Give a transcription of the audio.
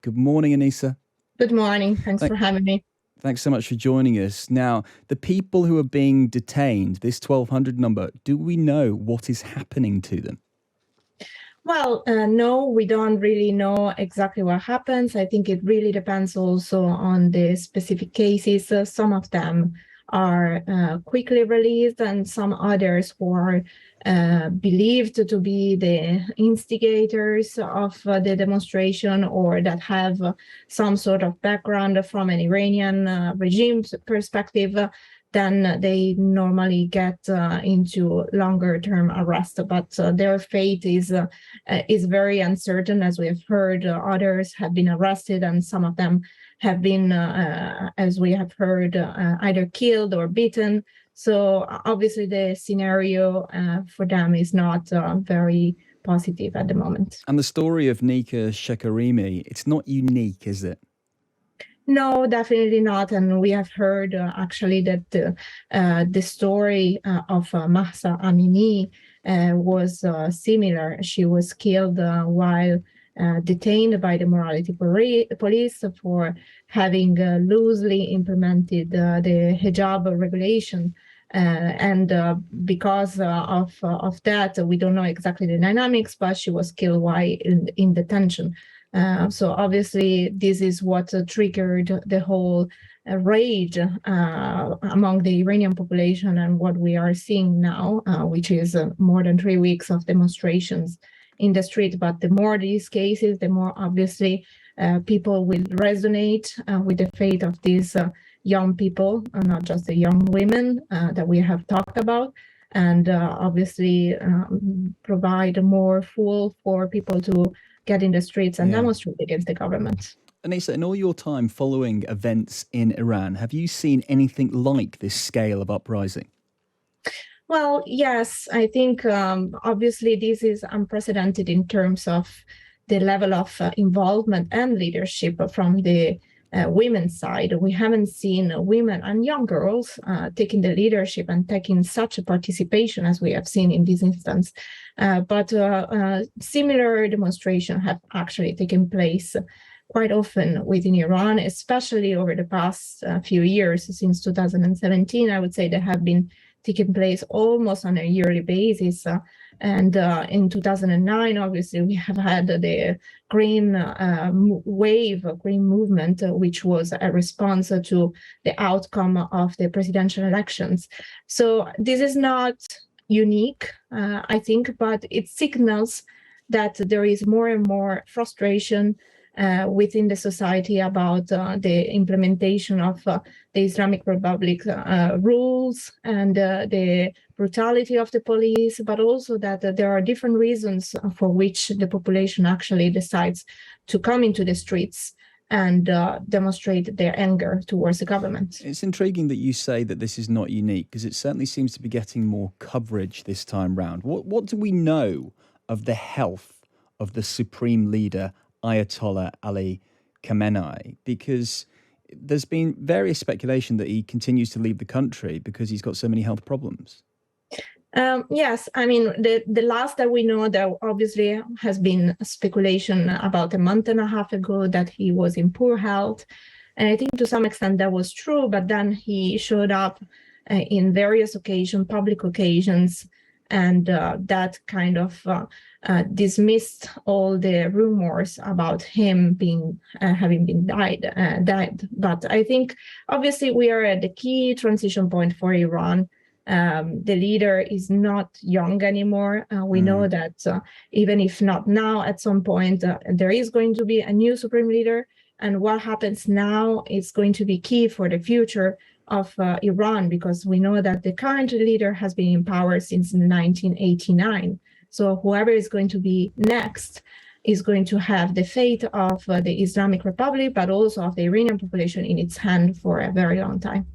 Good morning, Aniseh. Good morning. Thanks Thank, for having me. thanks so much for joining us. Now, the people who are being detained, this 1,200 number, do we know what is happening to them? Well, no, we don't really know exactly what happens. I think it really depends also on the specific cases. Some of them are quickly released, and some others who are believed to be the instigators of the demonstration, or that have some sort of background from an Iranian regime perspective. Then they normally get into longer-term arrest, but their fate is very uncertain. As we have heard, others have been arrested, and some of them have been, as we have heard, either killed or beaten. So obviously the scenario for them is not very positive at the moment. And the story of Nika Shahkarami, it's not unique, is it? No, definitely not. And we have heard actually that the story of Mahsa Amini was similar. She was killed while detained by the morality police for having loosely implemented the hijab regulation. And because of that, we don't know exactly the dynamics, but she was killed while in detention. So obviously, this is what triggered the whole rage among the Iranian population, and what we are seeing now, which is more than 3 weeks of demonstrations in the street. But the more these cases, the more obviously people will resonate with the fate of these young people, not just the young women that we have talked about, and obviously provide more fuel for people to get in the streets and demonstrate against the government. Aniseh, in all your time following events in Iran, have you seen anything like this scale of uprising? Well, yes, I think obviously this is unprecedented in terms of the level of involvement and leadership from the women's side. We haven't seen women and young girls taking the leadership and taking such a participation as we have seen in this instance. But similar demonstrations have actually taken place quite often within Iran, especially over the past few years. Since 2017, I would say they have been taking place almost on a yearly basis. And in 2009, obviously, we have had the green wave, green movement, which was a response to the outcome of the presidential elections. So this is not unique, I think, but it signals that there is more and more frustration within the society about the implementation of the Islamic Republic rules and the brutality of the police, but also that there are different reasons for which the population actually decides to come into the streets and demonstrate their anger towards the government. It's intriguing that you say that this is not unique, because it certainly seems to be getting more coverage this time round. What do we know of the health of the supreme leader, Ayatollah Ali Khamenei? Because there's been various speculation that he continues to leave the country because he's got so many health problems. Yes, I mean, the last that we know, there obviously has been speculation about a month and a half ago that he was in poor health. And I think to some extent that was true, but then he showed up in various occasions, public occasions, and that kind of dismissed all the rumors about him being having been died. But I think obviously we are at the key transition point for Iran. The leader is not young anymore. We know that even if not now, at some point, there is going to be a new supreme leader. And what happens now is going to be key for the future of Iran, because we know that the current leader has been in power since 1989. So whoever is going to be next is going to have the fate of the Islamic Republic, but also of the Iranian population in its hand for a very long time.